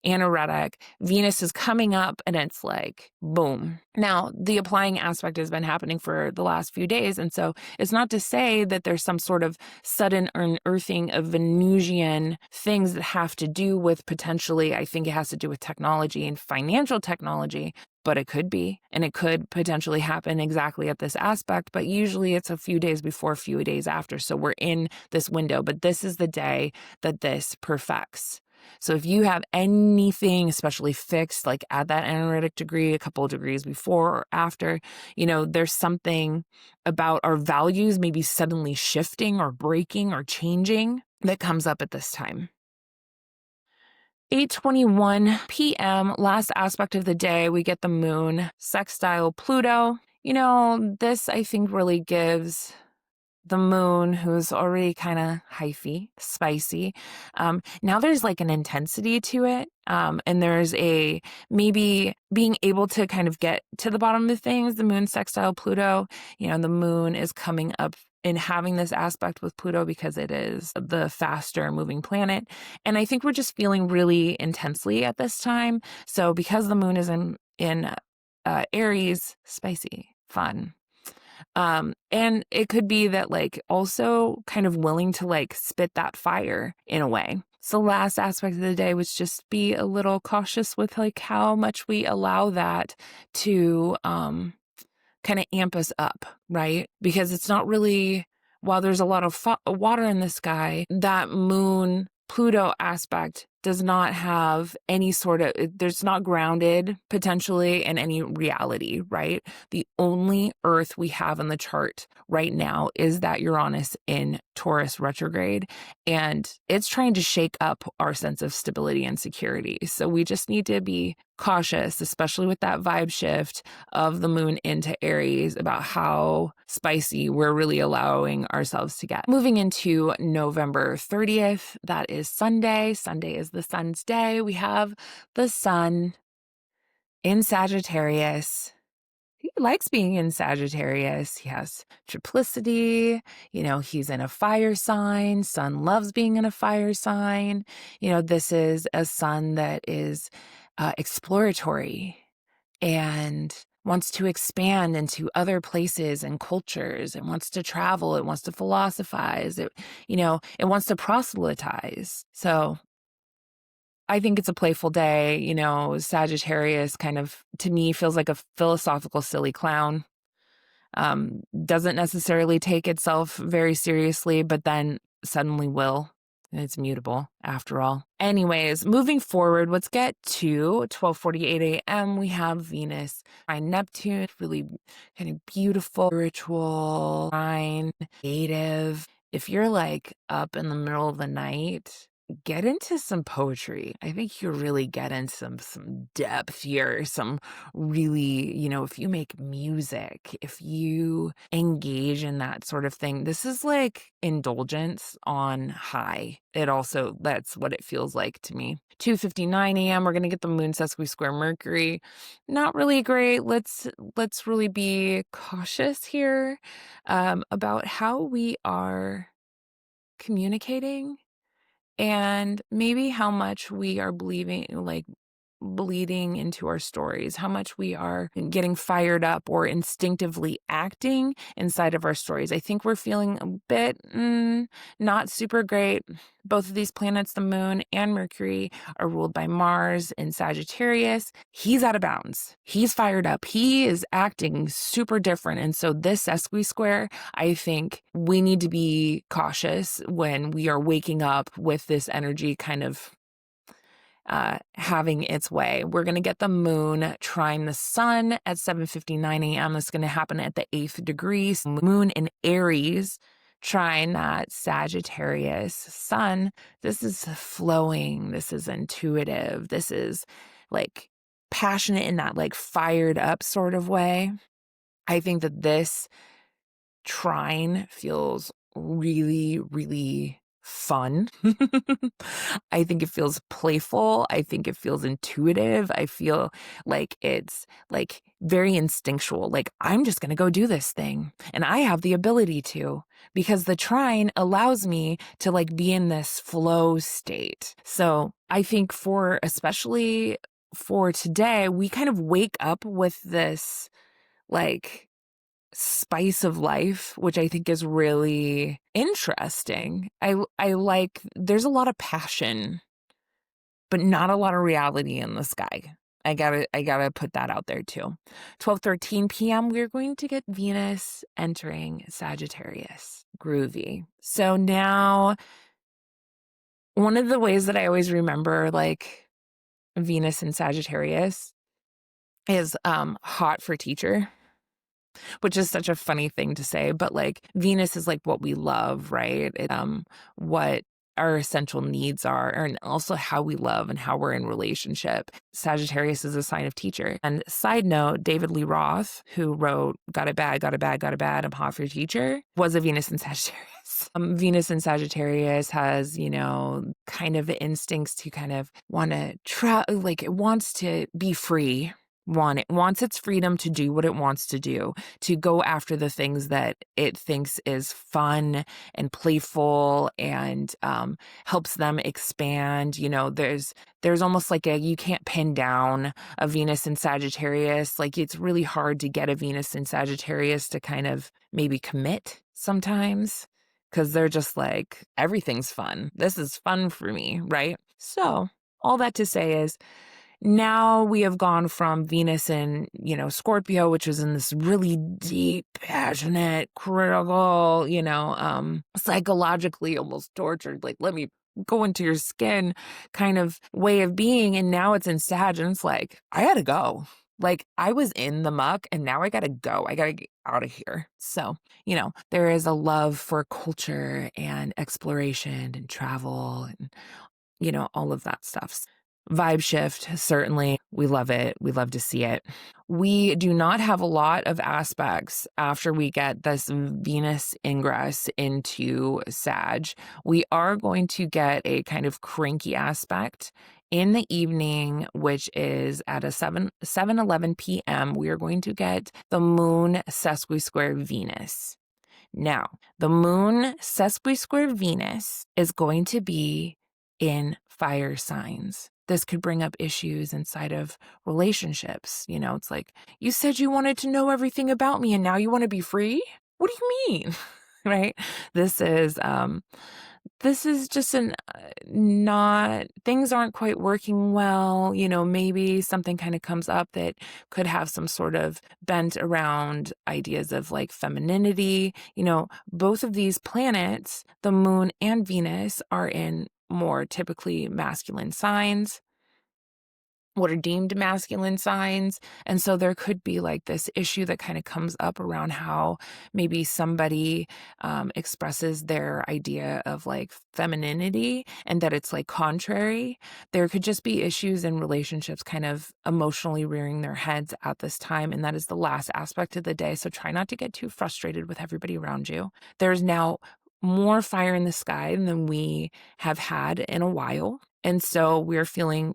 Speaker 1: anaretic. Venus is coming up and it's like, boom. Now, the applying aspect has been happening for the last few days. And so it's not to say that there's some sort of sudden unearthing of Venusian things that have to do with potentially, I think it has to do with technology and financial technology, but it could be, and it could potentially happen exactly at this aspect, but usually it's a few days before, a few days after. So we're in this window, but this is the day that this perfects. So if you have anything especially fixed, like at that anaretic degree, a couple of degrees before or after, there's something about our values maybe suddenly shifting or breaking or changing that comes up at this time. 8:21 p.m., last aspect of the day, we get the moon sextile Pluto. This I think really gives the moon, who's already kind of hyphy, spicy. Now there's like an intensity to it. And there's maybe being able to kind of get to the bottom of things. The moon sextile Pluto, the moon is coming up and having this aspect with Pluto because it is the faster moving planet. And I think we're just feeling really intensely at this time. So because the moon is in Aries, spicy, fun. And it could be that also kind of willing to spit that fire in a way. So last aspect of the day was just be a little cautious with how much we allow that to kind of amp us up, right? Because it's not really, while there's a lot of water in the sky, that moon Pluto aspect does not have any sort of, there's not grounded potentially in any reality, right? The only Earth we have in the chart right now is that Uranus in Taurus retrograde, and it's trying to shake up our sense of stability and security. So we just need to be cautious, especially with that vibe shift of the moon into Aries, about how spicy we're really allowing ourselves to get. Moving into November 30th, that is Sunday. Sunday is the sun's day. We have the sun in Sagittarius. He likes being in Sagittarius. He has triplicity. He's in a fire sign. Sun loves being in a fire sign. This is a sun that is exploratory and wants to expand into other places and cultures. It wants to travel. It wants to philosophize. It wants to proselytize. So I think it's a playful day. Sagittarius kind of, to me, feels like a philosophical silly clown. Doesn't necessarily take itself very seriously, but then suddenly will. And it's mutable after all. Anyways, moving forward, let's get to 12:48 a.m. We have Venus and Neptune, really kind of beautiful, spiritual, creative. If you're up in the middle of the night get into some poetry. I think you really get into some depth here, some really, if you make music, if you engage in that sort of thing, this is like indulgence on high. That's what it feels like to me. 2:59 a.m. We're gonna get the moon sesqui square Mercury. Not really great. Let's really be cautious here about how we are communicating and maybe how much we are bleeding into our stories, how much we are getting fired up or instinctively acting inside of our stories. I think we're feeling a bit not super great. Both of these planets, the moon and Mercury, are ruled by Mars in Sagittarius. He's out of bounds. He's fired up. He is acting super different. And so this sesqui square, I think we need to be cautious when we are waking up with this energy kind of having its way. We're going to get the moon trine the sun at 7:59 a.m. It's going to happen at the 8th degree. So moon in Aries trine that Sagittarius sun. This is flowing. This is intuitive. This is like passionate in that like fired up sort of way. I think that this trine feels really, really fun. I think it feels playful. I think it feels intuitive. I feel like it's like very instinctual. Like I'm just going to go do this thing. And I have the ability to, because the trine allows me to like be in this flow state. So I think especially for today, we kind of wake up with this like spice of life, which I think is really interesting. I like there's a lot of passion, but not a lot of reality in the sky. I gotta put that out there too. 12:13 p.m. we're going to get Venus entering Sagittarius. Groovy. So now one of the ways that I always remember like Venus in Sagittarius is hot for teacher, which is such a funny thing to say, but like Venus is like what we love, right? What our essential needs are, and also how we love and how we're in relationship. Sagittarius is a sign of teacher. And side note, David Lee Roth, who wrote Got It Bad, Got It Bad, Got It Bad, I'm Hot for Your Teacher, was a Venus in Sagittarius. Venus in Sagittarius has, kind of instincts to kind of want to like it wants to be free. It wants its freedom to do what it wants to do, to go after the things that it thinks is fun and playful and helps them expand. There's almost like you can't pin down a Venus in Sagittarius. Like it's really hard to get a Venus in Sagittarius to kind of maybe commit sometimes because they're just like, everything's fun. This is fun for me, right? So all that to say is, now we have gone from Venus in, Scorpio, which was in this really deep, passionate, critical, psychologically almost tortured, like, let me go into your skin kind of way of being. And now it's in Sag, and it's like, I gotta go. Like, I was in the muck and now I gotta go. I gotta get out of here. So, there is a love for culture and exploration and travel and, all of that stuff. Vibe shift, certainly. We love it. We love to see it. We do not have a lot of aspects after we get this Venus ingress into Sag. We are going to get a kind of cranky aspect in the evening, which is at a 7:11 p.m. We are going to get the moon sesqui square Venus. Now, the moon sesqui square Venus is going to be in fire signs. This could bring up issues inside of relationships. It's like, you said you wanted to know everything about me and now you want to be free? What do you mean? Right? This is just things aren't quite working well. Maybe something kind of comes up that could have some sort of bent around ideas of like femininity. Both of these planets, the moon and Venus, are in more typically masculine signs. what are deemed masculine signs. And so there could be like this issue that kind of comes up around how maybe somebody expresses their idea of like femininity and that it's like contrary. There could just be issues in relationships kind of emotionally rearing their heads at this time. And that is the last aspect of the day. So try not to get too frustrated with everybody around you. There's now more fire in the sky than we have had in a while. And so we're feeling,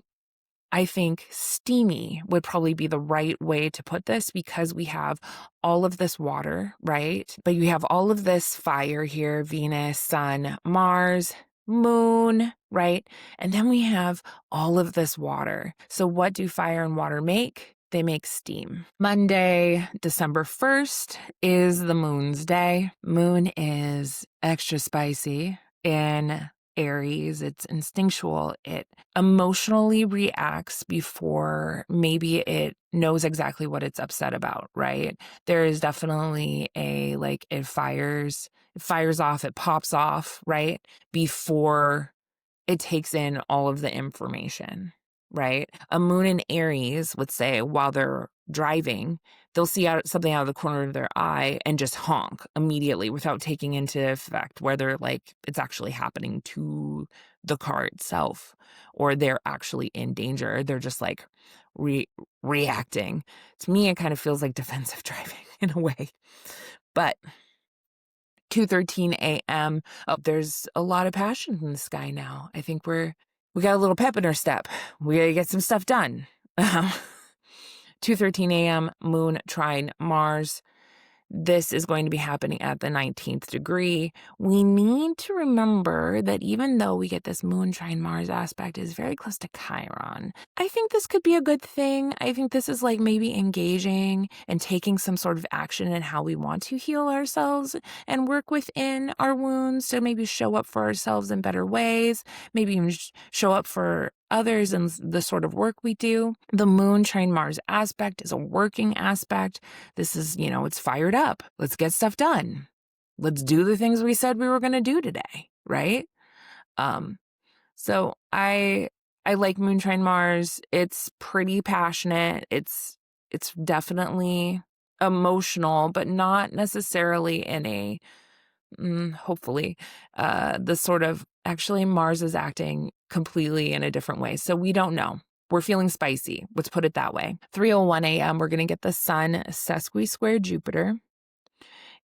Speaker 1: I think, steamy would probably be the right way to put this, because we have all of this water, right? But you have all of this fire here: Venus, Sun, Mars, Moon, right? And then we have all of this water. So what do fire and water make? They make steam. Monday, December 1st is the moon's day. Moon is extra spicy in Aries. It's instinctual. It emotionally reacts before maybe it knows exactly what it's upset about, right? There is definitely a, like, it fires off, it pops off, right? Before it takes in all of the information, right? A moon in Aries would say, while they're driving, they'll see something out of the corner of their eye and just honk immediately without taking into effect whether like it's actually happening to the car itself or they're actually in danger. They're just like reacting. To me, it kind of feels like defensive driving in a way. But 2:13 a.m. Oh, there's a lot of passion in the sky now. I think we got a little pep in our step. We gotta get some stuff done. 2:13 a.m. Moon trine Mars. This is going to be happening at the 19th degree. We need to remember that even though we get this moon trine Mars aspect, is very close to Chiron. I think this could be a good thing. I think this is like maybe engaging and taking some sort of action in how we want to heal ourselves and work within our wounds to maybe show up for ourselves in better ways, maybe even show up for others in the sort of work we do. The moon trine Mars aspect is a working aspect. This is, it's fired up. Let's get stuff done. Let's do the things we said we were going to do today, right? So I like moon trine Mars. It's pretty passionate. It's definitely emotional, but not necessarily in a hopefully the sort of, actually Mars is acting completely in a different way. So we don't know. We're feeling spicy. Let's put it that way. 3:01 a.m. We're going to get the sun sesqui-square Jupiter.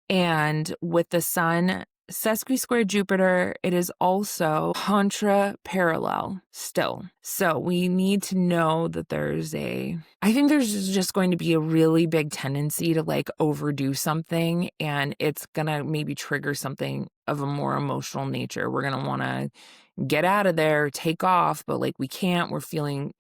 Speaker 1: And with the sun sesqui-square Jupiter, it is also contra-parallel still. So we need to know that I think there's just going to be a really big tendency to like overdo something, and it's going to maybe trigger something of a more emotional nature. We're going to want to get out of there, take off, but like we can't. We're feeling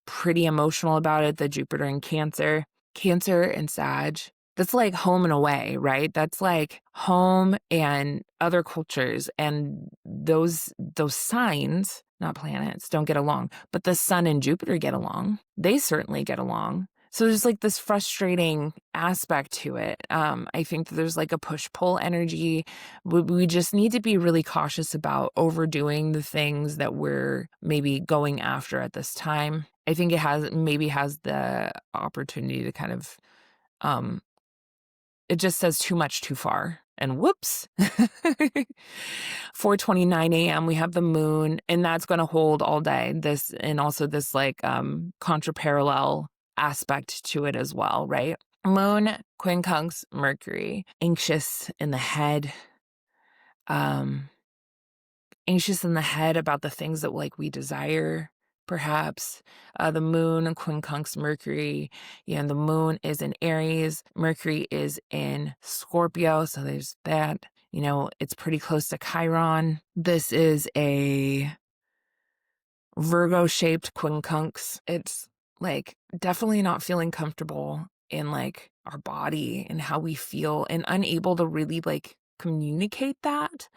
Speaker 1: pretty emotional about it. The Jupiter in Cancer and Sag. That's like home and away, right? That's like home and other cultures, and those signs, not planets, don't get along. But the sun and Jupiter get along. They certainly get along. So there's like this frustrating aspect to it. I think that there's like a push-pull energy. We just need to be really cautious about overdoing the things that we're maybe going after at this time. I think it has the opportunity to kind of, it just says too much too far. And whoops. 4:29 a.m. we have the moon, and that's going to hold all day. This, and also this like contraparallel aspect to it as well, right? Moon quincunx Mercury, anxious in the head. Anxious in the head about the things that like we desire, perhaps. The moon quincunx Mercury, the moon is in Aries, Mercury is in Scorpio, so there's that. It's pretty close to Chiron. This is a Virgo-shaped quincunx. It's like definitely not feeling comfortable in like our body and how we feel, and unable to really like communicate that.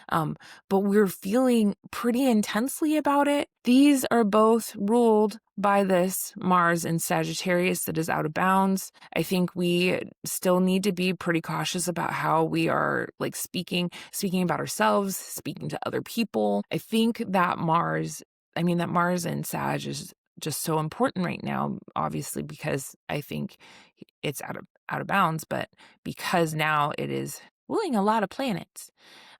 Speaker 1: But we're feeling pretty intensely about it. These are both ruled by this Mars in Sagittarius that is out of bounds. I think we still need to be pretty cautious about how we are like speaking about ourselves, speaking to other people. I think that Mars in Sag is just so important right now, obviously, because I think it's out of bounds, but because now it is ruling a lot of planets.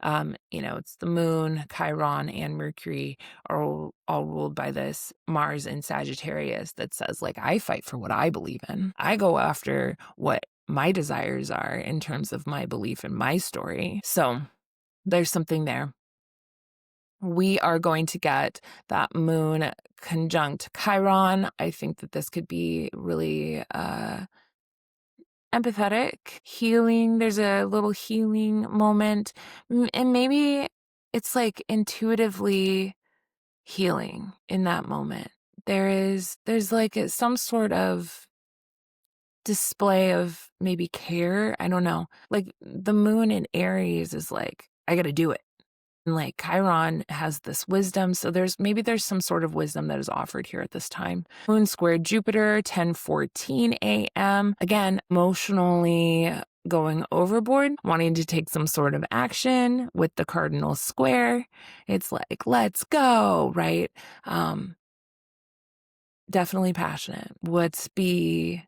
Speaker 1: It's the moon, Chiron, and Mercury are all ruled by this Mars in Sagittarius that says, like, I fight for what I believe in. I go after what my desires are in terms of my belief in my story. So there's something there. We are going to get that moon conjunct Chiron. I think that this could be really empathetic, healing. There's a little healing moment. And maybe it's like intuitively healing in that moment. There's like some sort of display of maybe care. I don't know. Like the moon in Aries is like, I got to do it. And like Chiron has this wisdom. So there's some sort of wisdom that is offered here at this time. Moon squared Jupiter, 10:14 a.m. Again, emotionally going overboard, wanting to take some sort of action with the cardinal square. It's like, let's go, right? Definitely passionate. Let's be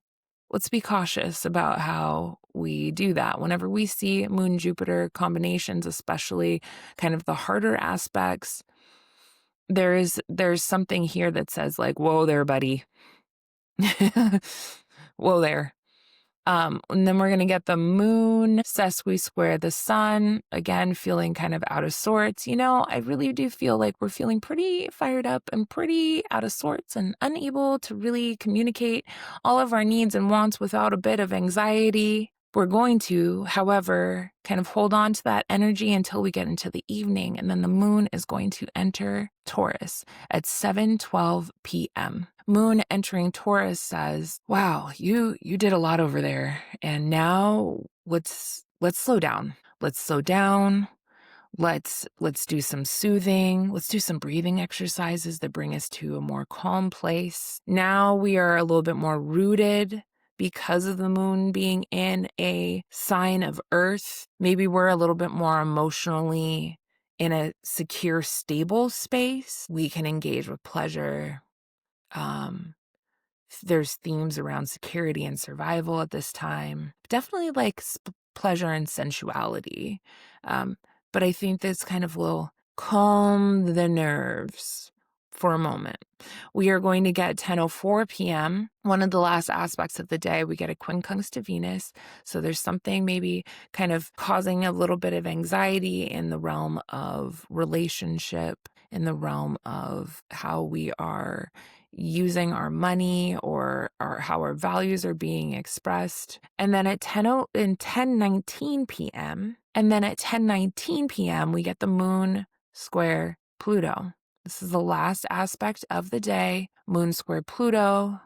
Speaker 1: cautious about how we do that. Whenever we see Moon Jupiter combinations, especially kind of the harder aspects, there's something here that says like, whoa there, buddy. Whoa there. And then we're going to get the moon sesqui-square the sun, again, feeling kind of out of sorts. I really do feel like we're feeling pretty fired up and pretty out of sorts and unable to really communicate all of our needs and wants without a bit of anxiety. We're going to, however, kind of hold on to that energy until we get into the evening, and then the moon is going to enter Taurus at 7:12 p.m. Moon entering Taurus says, wow, you did a lot over there, and now let's slow down. Let's slow down. Let's do some soothing. Let's do some breathing exercises that bring us to a more calm place. Now we are a little bit more rooted because of the moon being in a sign of Earth. Maybe we're a little bit more emotionally in a secure, stable space. We can engage with pleasure. There's themes around security and survival at this time. Definitely like pleasure and sensuality. But I think this kind of will calm the nerves for a moment. We are going to get 10:04 p.m. One of the last aspects of the day, we get a quincunx to Venus. So there's something maybe kind of causing a little bit of anxiety in the realm of relationship, in the realm of how we are using our money or how our values are being expressed. And then at 10:19 p.m., and then at 10:19 p.m., we get the moon square Pluto. This is the last aspect of the day, moon square Pluto.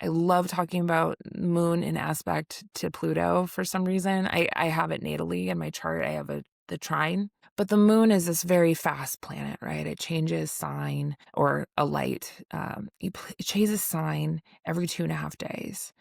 Speaker 1: I love talking about moon in aspect to Pluto for some reason. I have it natally in my chart. I have the trine. But the moon is this very fast planet, right? It changes sign, or a light. It changes sign every 2.5 days.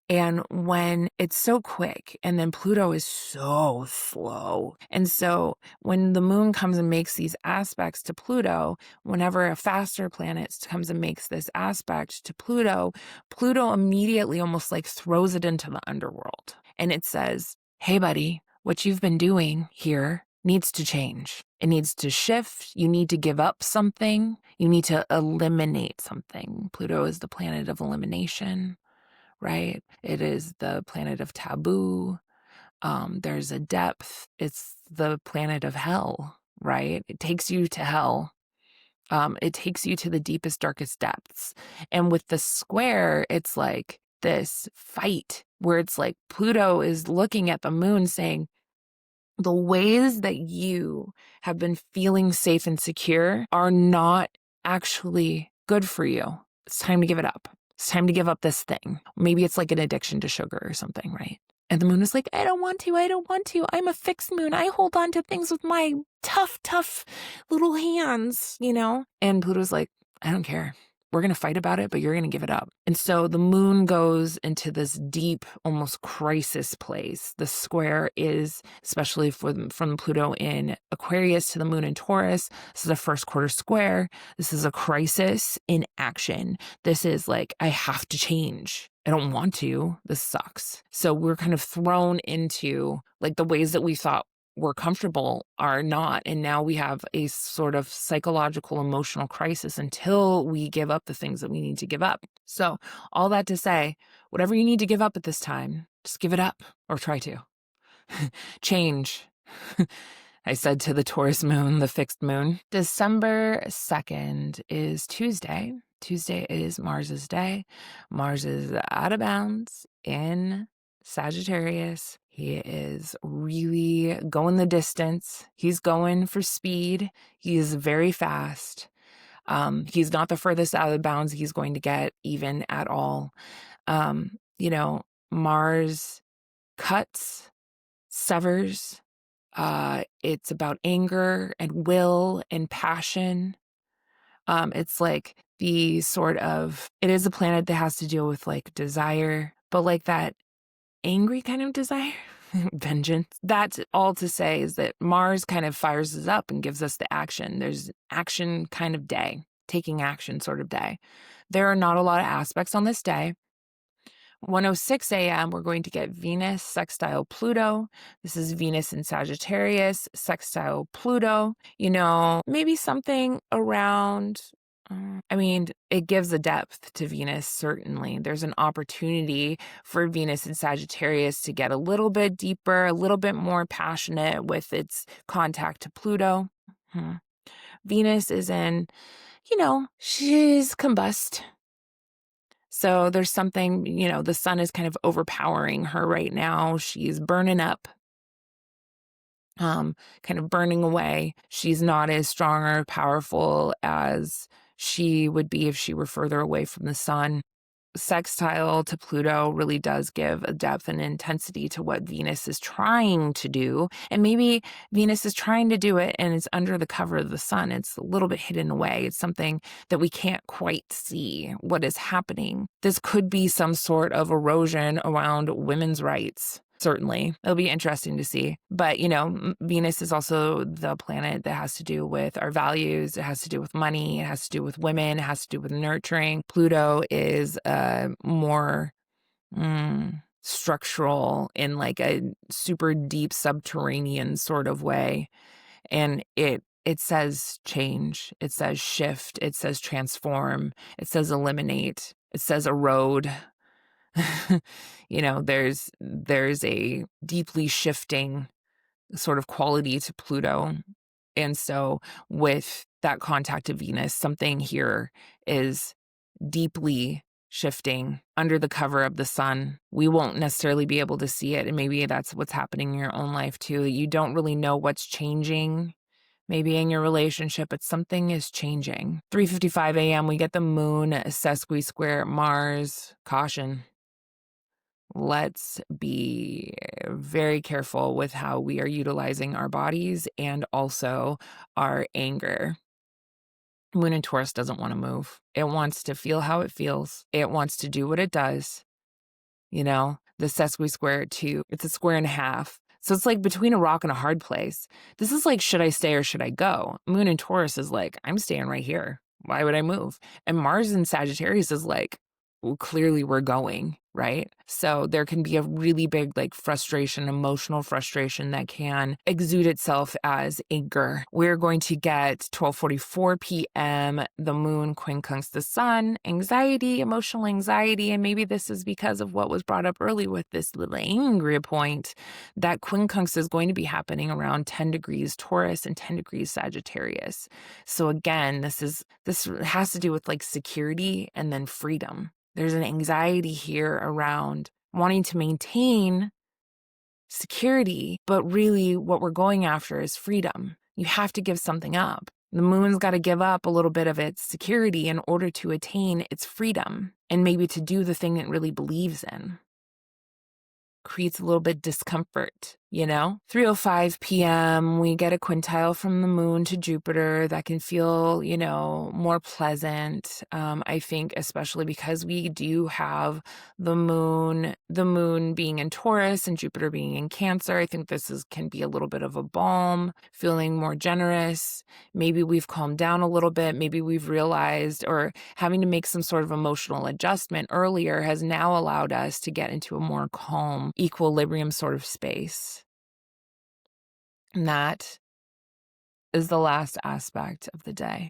Speaker 1: And when it's so quick, and then Pluto is so slow. And so when the moon comes and makes these aspects to Pluto, whenever a faster planet comes and makes this aspect to Pluto, Pluto immediately almost like throws it into the underworld. And it says, hey, buddy, what you've been doing here needs to change. It needs to shift. You need to give up something. You need to eliminate something. Pluto is the planet of elimination, right? It is the planet of taboo. There's a depth. It's the planet of hell, right? It takes you to hell. It takes you to the deepest, darkest depths. And with the square, it's like this fight where it's like Pluto is looking at the moon saying, the ways that you have been feeling safe and secure are not actually good for you. It's time to give it up. It's time to give up this thing. Maybe it's like an addiction to sugar or something, right? And the moon is like, I don't want to. I'm a fixed moon. I hold on to things with my tough little hands, And Pluto's like, I don't care. we're going to fight about it, but you're going to give it up. And so the moon goes into this deep, almost crisis place. The square is, especially from Pluto in Aquarius to the moon in Taurus, this is a first quarter square. This is a crisis in action. This is like, I have to change. I don't want to. This sucks. So we're kind of thrown into like the ways that we thought were comfortable are not. And now we have a sort of psychological, emotional crisis until we give up the things that we need to give up. So all that to say, whatever you need to give up at this time, just give it up or try to. Change. I said to the Taurus moon, the fixed moon. December 2nd is Tuesday. Tuesday is Mars's day. Mars is out of bounds in Sagittarius. He is really going the distance. He's going for speed. He is very fast. He's not the furthest out of bounds he's going to get, even at all. Mars cuts, severs. It's about anger and will and passion. It's like the sort of, it is a planet that has to deal with like desire, but like that angry kind of desire, vengeance. That's all to say is that Mars kind of fires us up and gives us the action. There's action kind of day, taking action sort of day. There are not a lot of aspects on this day. 1:06 a.m., we're going to get Venus sextile Pluto. This is Venus in Sagittarius, sextile Pluto. Maybe something around, it gives a depth to Venus, certainly. There's an opportunity for Venus in Sagittarius to get a little bit deeper, a little bit more passionate with its contact to Pluto. Venus is in, she's combust. So there's something, the sun is kind of overpowering her right now. She's burning up, kind of burning away. She's not as strong or powerful as she would be if she were further away from the sun. Sextile to Pluto really does give a depth and intensity to what Venus is trying to do. And maybe Venus is trying to do it and it's under the cover of the sun. It's a little bit hidden away. It's something that we can't quite see what is happening. This could be some sort of erosion around women's rights. Certainly. It'll be interesting to see. But, Venus is also the planet that has to do with our values. It has to do with money. It has to do with women. It has to do with nurturing. Pluto is more structural in like a super deep subterranean sort of way. And it says change. It says shift. It says transform. It says eliminate. It says erode. There's a deeply shifting sort of quality to Pluto. And so with that contact to Venus, something here is deeply shifting under the cover of the sun. We won't necessarily be able to see it. And maybe that's what's happening in your own life too. You don't really know what's changing. Maybe in your relationship, but something is changing. 3:55 a.m., we get the moon sesqui-square Mars. Caution. Let's be very careful with how we are utilizing our bodies and also our anger. Moon in Taurus doesn't want to move. It wants to feel how it feels. It wants to do what it does. The sesqui-square too, it's a square and a half. So it's like between a rock and a hard place. This is like, should I stay or should I go? Moon in Taurus is like, I'm staying right here. Why would I move? And Mars in Sagittarius is like, well, clearly we're going, right? So there can be a really big like frustration, emotional frustration that can exude itself as anger. We're going to get 12:44 p.m. the moon quincunx the sun, anxiety, emotional anxiety, and maybe this is because of what was brought up early with this little angry point. That quincunx is going to be happening around 10 degrees Taurus and 10 degrees Sagittarius. So again, this has to do with like security and then freedom. There's an anxiety here around wanting to maintain security, but really what we're going after is freedom. You have to give something up. The moon's got to give up a little bit of its security in order to attain its freedom and maybe to do the thing it really believes in. Creates a little bit of discomfort. 3:05 p.m., we get a quintile from the moon to Jupiter that can feel, more pleasant. I think especially because we do have the moon being in Taurus and Jupiter being in Cancer. I think can be a little bit of a balm, feeling more generous. Maybe we've calmed down a little bit. Maybe we've realized, or having to make some sort of emotional adjustment earlier has now allowed us to get into a more calm equilibrium sort of space. And that is the last aspect of the day.